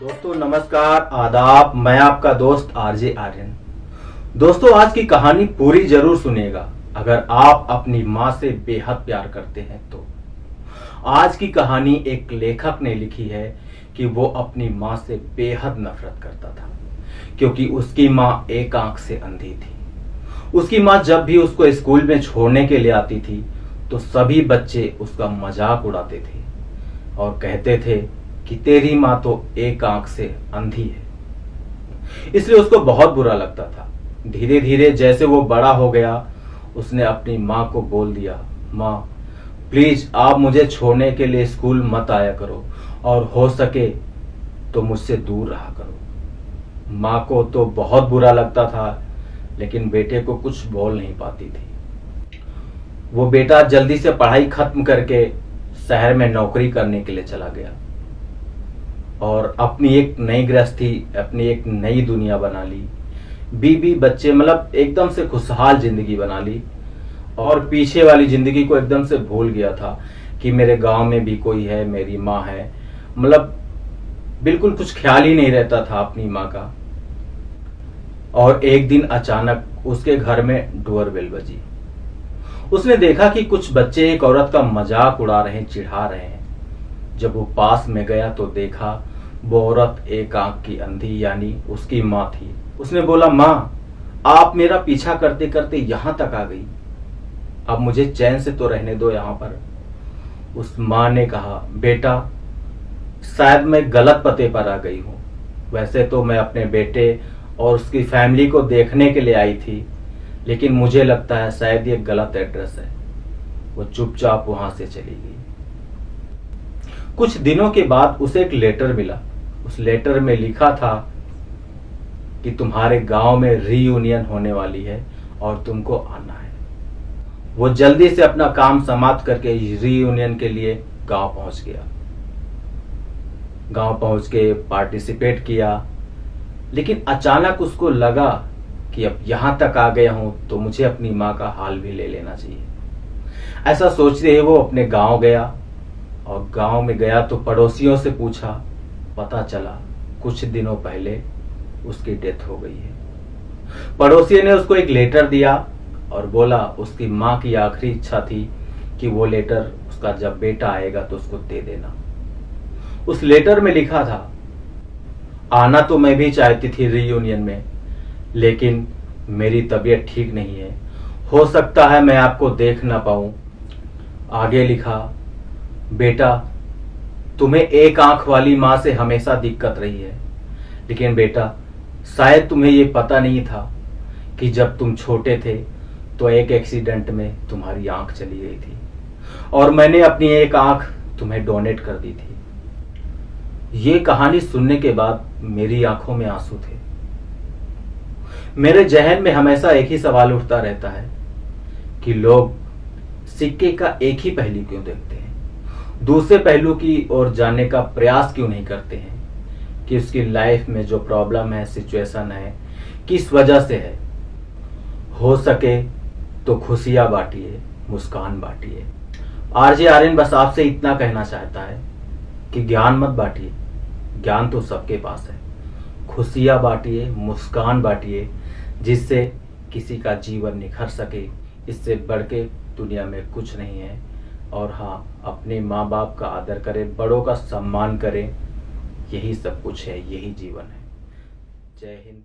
दोस्तों नमस्कार आदाब, मैं आपका दोस्त आरजे आर्यन। दोस्तों आज की कहानी पूरी जरूर सुनिएगा अगर आप अपनी माँ से बेहद प्यार करते हैं तो। आज की कहानी एक लेखक ने लिखी है कि वो अपनी माँ से बेहद नफरत करता था क्योंकि उसकी माँ एक आंख से अंधी थी। उसकी माँ जब भी उसको स्कूल में छोड़ने के लिए आती थी तो सभी बच्चे उसका मजाक उड़ाते थे और कहते थे कि तेरी माँ तो एक आंख से अंधी है। इसलिए उसको बहुत बुरा लगता था। धीरे धीरे जैसे वो बड़ा हो गया उसने अपनी माँ को बोल दिया, माँ प्लीज आप मुझे छोड़ने के लिए स्कूल मत आया करो और हो सके तो मुझसे दूर रहा करो। माँ को तो बहुत बुरा लगता था लेकिन बेटे को कुछ बोल नहीं पाती थी। वो बेटा जल्दी से पढ़ाई खत्म करके शहर में नौकरी करने के लिए चला गया और अपनी एक नई गृहस्थी, अपनी एक नई दुनिया बना ली। बीवी बच्चे मतलब एकदम से खुशहाल जिंदगी बना ली और पीछे वाली जिंदगी को एकदम से भूल गया था कि मेरे गांव में भी कोई है, मेरी माँ है। मतलब बिल्कुल कुछ ख्याल ही नहीं रहता था अपनी माँ का। और एक दिन अचानक उसके घर में डोरबेल बजी। उसने देखा कि कुछ बच्चे एक औरत का मजाक उड़ा रहे हैं, चिढ़ा रहे हैं। जब वो पास में गया तो देखा वो औरत एक आंख की अंधी यानी उसकी माँ थी। उसने बोला, माँ आप मेरा पीछा करते करते यहां तक आ गई, अब मुझे चैन से तो रहने दो यहां पर। उस माँ ने कहा, बेटा शायद मैं गलत पते पर आ गई हूं। वैसे तो मैं अपने बेटे और उसकी फैमिली को देखने के लिए आई थी लेकिन मुझे लगता है शायद ये गलत एड्रेस है। वो चुपचाप वहां से चली गई। कुछ दिनों के बाद उसे एक लेटर मिला। उस लेटर में लिखा था कि तुम्हारे गांव में रीयूनियन होने वाली है और तुमको आना है। वो जल्दी से अपना काम समाप्त करके रीयूनियन के लिए गांव पहुंच गया। गांव पहुंच के पार्टिसिपेट किया लेकिन अचानक उसको लगा कि अब यहां तक आ गया हूं तो मुझे अपनी मां का हाल भी ले लेना चाहिए। ऐसा सोचते ही वो अपने गांव गया और गांव में गया तो पड़ोसियों से पूछा। पता चला कुछ दिनों पहले उसकी डेथ हो गई है। पड़ोसी ने उसको एक लेटर दिया और बोला उसकी मां की आखिरी इच्छा थी कि वो लेटर उसका जब बेटा आएगा तो उसको दे देना। उस लेटर में लिखा था, आना तो मैं भी चाहती थी रीयूनियन में लेकिन मेरी तबीयत ठीक नहीं है, हो सकता है मैं आपको देख ना पाऊं। आगे लिखा, बेटा तुम्हें एक आंख वाली मां से हमेशा दिक्कत रही है लेकिन बेटा शायद तुम्हें यह पता नहीं था कि जब तुम छोटे थे तो एक एक्सीडेंट में तुम्हारी आंख चली गई थी और मैंने अपनी एक आंख तुम्हें डोनेट कर दी थी। ये कहानी सुनने के बाद मेरी आंखों में आंसू थे। मेरे जहन में हमेशा एक ही सवाल उठता रहता है कि लोग सिक्के का एक ही पहलू क्यों देखते हैं, दूसरे पहलू की ओर जाने का प्रयास क्यों नहीं करते हैं कि उसकी लाइफ में जो प्रॉब्लम है, सिचुएशन है, किस वजह से है। हो सके तो खुशियां बांटिए, मुस्कान बांटिए। आरजे आर्यन बस आपसे इतना कहना चाहता है कि ज्ञान मत बांटिए, ज्ञान तो सबके पास है। खुशियां बांटिए, मुस्कान बांटिए जिससे किसी का जीवन निखर सके। इससे बढ़ के दुनिया में कुछ नहीं है। और हाँ, अपने माँ बाप का आदर करें, बड़ों का सम्मान करें। यही सब कुछ है, यही जीवन है। जय हिंद।